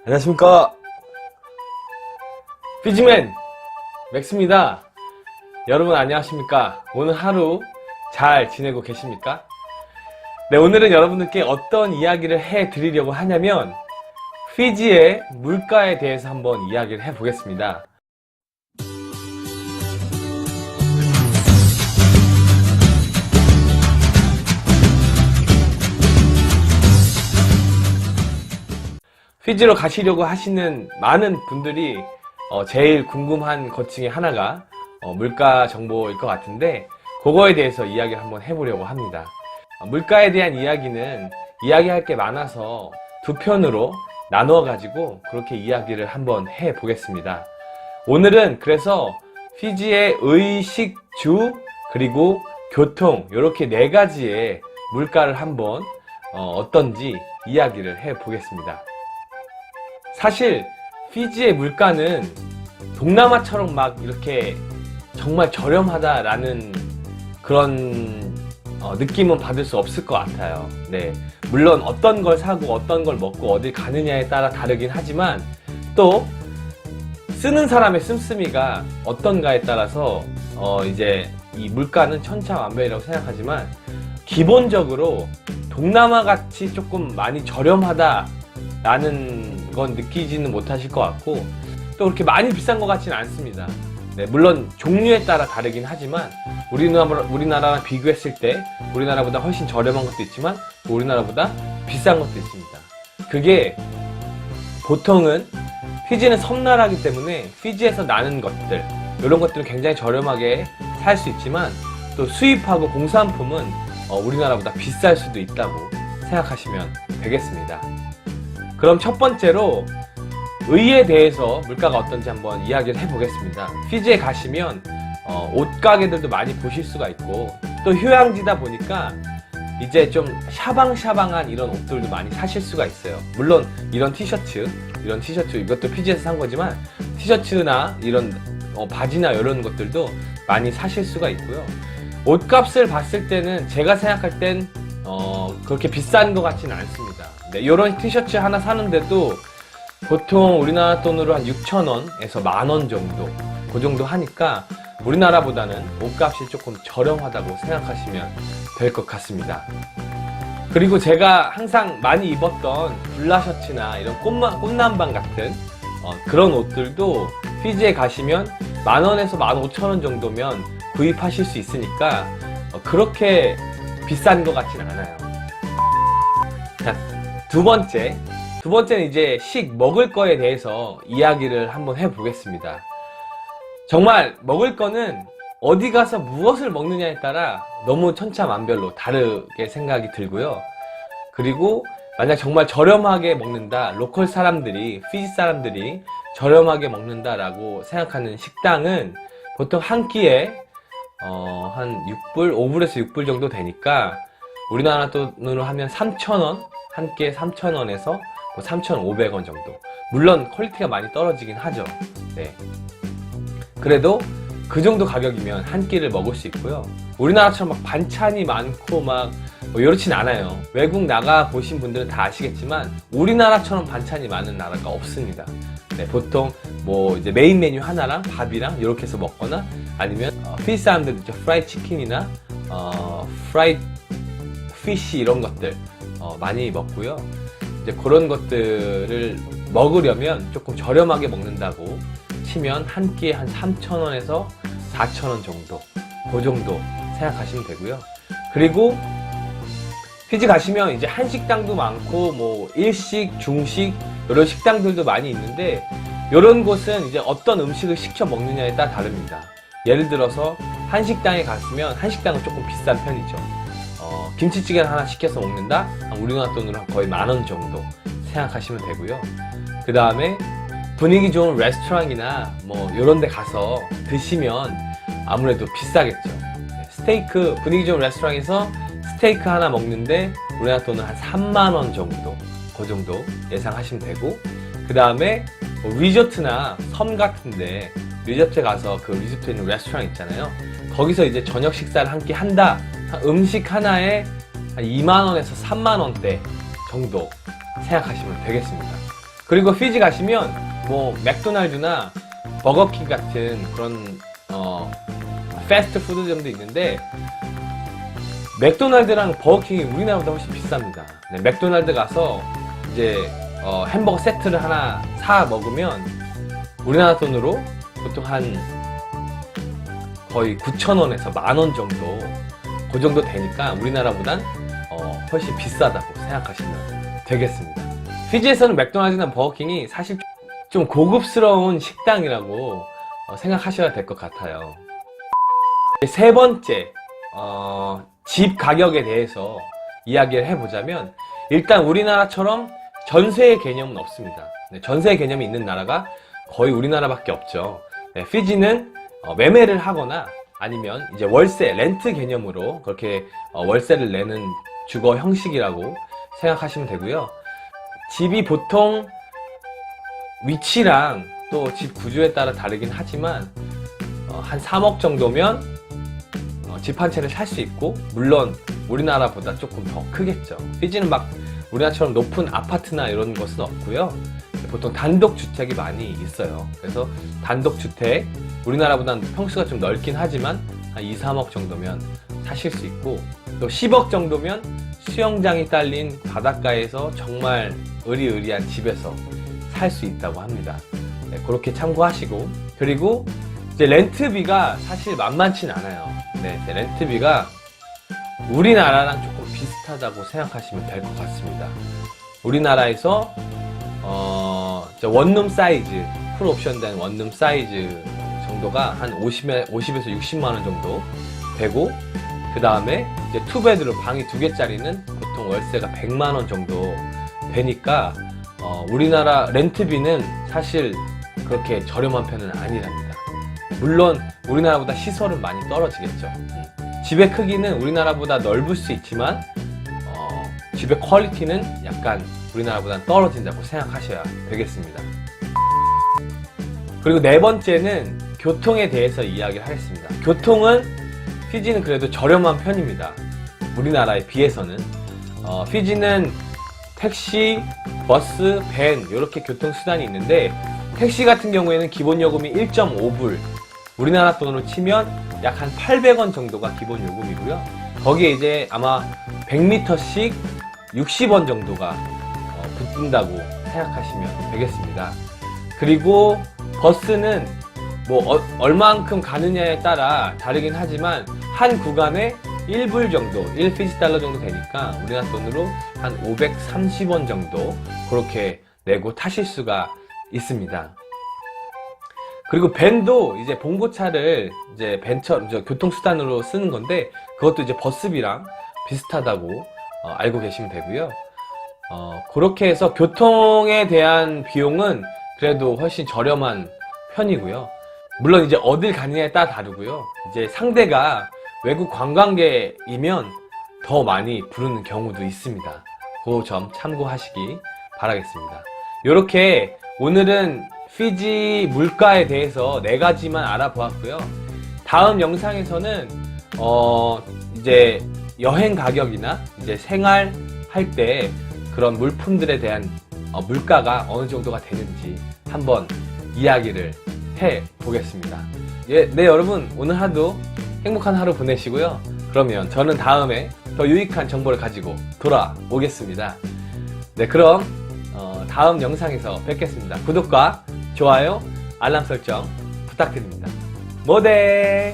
안녕하십니까, 피지맨 맥스입니다. 여러분 안녕하십니까? 오늘 하루 잘 지내고 계십니까? 네, 오늘은 여러분들께 어떤 이야기를 해드리려고 하냐면 피지의 물가에 대해서 한번 이야기를 해보겠습니다. 피지로 가시려고 하시는 많은 분들이 제일 궁금한 것 중에 하나가 물가 정보일 것 같은데, 그거에 대해서 이야기를 한번 해보려고 합니다. 물가에 대한 이야기는 이야기할 게 많아서 두 편으로 나누어 가지고 그렇게 이야기를 한번 해보겠습니다. 오늘은 그래서 피지의 의식주 그리고 교통, 이렇게 네 가지의 물가를 한번 어떤지 이야기를 해보겠습니다. 사실 피지의 물가는 동남아처럼 막 이렇게 정말 저렴하다라는 그런 느낌은 받을 수 없을 것 같아요. 네, 물론 어떤 걸 사고 어떤 걸 먹고 어딜 가느냐에 따라 다르긴 하지만, 또 쓰는 사람의 씀씀이가 어떤가에 따라서 이제 이 물가는 천차만별이라고 생각하지만, 기본적으로 동남아 같이 조금 많이 저렴하다 라는 건 느끼지는 못하실 것 같고, 또 그렇게 많이 비싼 것 같지는 않습니다. 네, 물론 종류에 따라 다르긴 하지만 우리나라랑 비교했을 때 우리나라보다 훨씬 저렴한 것도 있지만 우리나라보다 비싼 것도 있습니다. 그게 보통은 피지는 섬나라이기 때문에 피지에서 나는 것들, 이런 것들은 굉장히 저렴하게 살 수 있지만, 또 수입하고 공산품은 우리나라보다 비쌀 수도 있다고 생각하시면 되겠습니다. 그럼 첫 번째로 의에 대해서 물가가 어떤지 한번 이야기를 해보겠습니다. 피지에 가시면 옷가게들도 많이 보실 수가 있고, 또 휴양지다 보니까 이제 좀 샤방샤방한 이런 옷들도 많이 사실 수가 있어요. 물론 이런 티셔츠 이것도 피지에서 산 거지만, 티셔츠나 이런 바지나 이런 것들도 많이 사실 수가 있고요. 옷값을 봤을 때는 제가 생각할 땐 그렇게 비싼 것 같지는 않습니다. 네, 이런 티셔츠 하나 사는데도 보통 우리나라 돈으로 한 6,000원에서 10,000원 정도, 그 정도 하니까 우리나라보다는 옷값이 조금 저렴하다고 생각하시면 될 것 같습니다. 그리고 제가 항상 많이 입었던 블라셔츠나 이런 꽃남방 같은 그런 옷들도 피지에 가시면 10,000원에서 15,000원 정도면 구입하실 수 있으니까 그렇게 비싼 것 같진 않아요. 자, 두 번째는 이제 먹을 거에 대해서 이야기를 한번 해보겠습니다. 정말 먹을 거는 어디 가서 무엇을 먹느냐에 따라 너무 천차만별로 다르게 생각이 들고요. 그리고 만약 정말 저렴하게 먹는다, 로컬 사람들이, 피지 사람들이 저렴하게 먹는다라고 생각하는 식당은 보통 한 끼에 한 6불, 5불에서 6불 정도 되니까 우리나라 돈으로 하면 3,000원, 한 끼에 3,000원에서 3,500원 정도. 물론 퀄리티가 많이 떨어지긴 하죠. 네. 그래도 그 정도 가격이면 한 끼를 먹을 수 있고요. 우리나라처럼 막 반찬이 많고 막 이렇진 않아요. 외국 나가 보신 분들은 다 아시겠지만 우리나라처럼 반찬이 많은 나라가 없습니다. 네, 보통 이제 메인 메뉴 하나랑 밥이랑 이렇게 해서 먹거나, 아니면 피지 사람들 이제 프라이드 치킨이나 프라이드 피쉬 이런 것들 많이 먹고요. 이제 그런 것들을 먹으려면 조금 저렴하게 먹는다고 치면 한 끼에 한 3,000원에서 4,000원 정도, 그 정도 생각하시면 되고요. 그리고 피지 가시면 이제 한식당도 많고 일식, 중식 이런 식당들도 많이 있는데, 이런 곳은 이제 어떤 음식을 시켜 먹느냐에 따라 다릅니다. 예를 들어서 한식당에 갔으면 한식당은 조금 비싼 편이죠. 김치찌개를 하나 시켜서 먹는다? 우리나라 돈으로 거의 10,000원 정도 생각하시면 되고요. 그 다음에 분위기 좋은 레스토랑이나 이런 데 가서 드시면 아무래도 비싸겠죠. 스테이크, 분위기 좋은 레스토랑에서 스테이크 하나 먹는데 우리나라 돈은 한 30,000원 정도, 그 정도 예상하시면 되고, 그 다음에 리조트나 섬 같은데 리조트에 가서 그 리조트에 있는 레스토랑 있잖아요. 거기서 이제 저녁 식사를 한 끼 한다? 음식 하나에 한 20,000원에서 30,000원대 정도 생각하시면 되겠습니다. 그리고 피지 가시면 뭐 맥도날드나 버거킹 같은 그런 패스트푸드점도 있는데, 맥도날드랑 버거킹이 우리나라보다 훨씬 비쌉니다. 네, 맥도날드 가서 이제 햄버거 세트를 하나 사 먹으면 우리나라 돈으로 보통 한 거의 9,000원에서 10,000원 정도, 그 정도 되니까 우리나라보단 훨씬 비싸다고 생각하시면 되겠습니다. 피지에서는 맥도날드나 버거킹이 사실 좀 고급스러운 식당이라고 생각하셔야 될 것 같아요. 세 번째, 집 가격에 대해서 이야기를 해보자면, 일단 우리나라처럼 전세의 개념은 없습니다. 네, 전세의 개념이 있는 나라가 거의 우리나라밖에 없죠. 네, 피지는 매매를 하거나 아니면 이제 월세, 렌트 개념으로 그렇게 월세를 내는 주거 형식이라고 생각하시면 되고요. 집이 보통 위치랑 또 집 구조에 따라 다르긴 하지만 한 3억 정도면 집 한 채를 살 수 있고, 물론 우리나라보다 조금 더 크겠죠. 피지는 막 우리나라처럼 높은 아파트나 이런 것은 없고요. 보통 단독주택이 많이 있어요. 그래서 단독주택, 우리나라보다는 평수가 좀 넓긴 하지만 한 2, 3억 정도면 사실 수 있고, 또 10억 정도면 수영장이 딸린 바닷가에서 정말 으리으리한 집에서 살 수 있다고 합니다. 네, 그렇게 참고하시고, 그리고 이제 렌트비가 사실 만만치는 않아요. 네, 렌트비가 우리나라랑 조금 비슷하다고 생각하시면 될 것 같습니다. 우리나라에서 원룸 사이즈, 풀옵션 된 원룸 사이즈 정도가 한 50에서 60만 원 정도 되고, 그 다음에 이제 투베드룸, 방이 2개짜리는 보통 월세가 100만 원 정도 되니까 우리나라 렌트비는 사실 그렇게 저렴한 편은 아니랍니다. 물론 우리나라보다 시설은 많이 떨어지겠죠. 집의 크기는 우리나라보다 넓을 수 있지만 집의 퀄리티는 약간 우리나라보다 떨어진다고 생각하셔야 되겠습니다. 그리고 네 번째는 교통에 대해서 이야기를 하겠습니다. 교통은 피지는 그래도 저렴한 편입니다. 우리나라에 비해서는. 피지는 택시, 버스, 밴 이렇게 교통수단이 있는데, 택시 같은 경우에는 기본 요금이 1.5불, 우리나라 돈으로 치면 약 한 800원 정도가 기본 요금이고요. 거기에 이제 아마 100m씩 60원 정도가 붙는다고 생각하시면 되겠습니다. 그리고 버스는 뭐 얼만큼 가느냐에 따라 다르긴 하지만 한 구간에 1불 정도, 1피지 달러 정도 되니까 우리나라 돈으로 한 530원 정도 그렇게 내고 타실 수가 있습니다. 그리고 밴도 이제 봉고차를 이제 밴처럼 교통수단으로 쓰는 건데, 그것도 이제 버스비랑 비슷하다고 알고 계시면 되고요. 그렇게 해서 교통에 대한 비용은 그래도 훨씬 저렴한 편이고요. 물론 이제 어딜 가느냐에 따라 다르고요. 이제 상대가 외국 관광객이면 더 많이 부르는 경우도 있습니다. 그 점 참고하시기 바라겠습니다. 이렇게 오늘은 피지 물가에 대해서 4가지만 알아보았고요. 다음 영상에서는 이제 여행 가격이나 이제 생활할 때 그런 물품들에 대한 물가가 어느 정도가 되는지 한번 이야기를 해 보겠습니다. 네, 여러분 오늘 하루 행복한 하루 보내시고요. 그러면 저는 다음에 더 유익한 정보를 가지고 돌아오겠습니다. 네, 그럼 다음 영상에서 뵙겠습니다. 구독과 좋아요, 알람 설정 부탁드립니다. 모데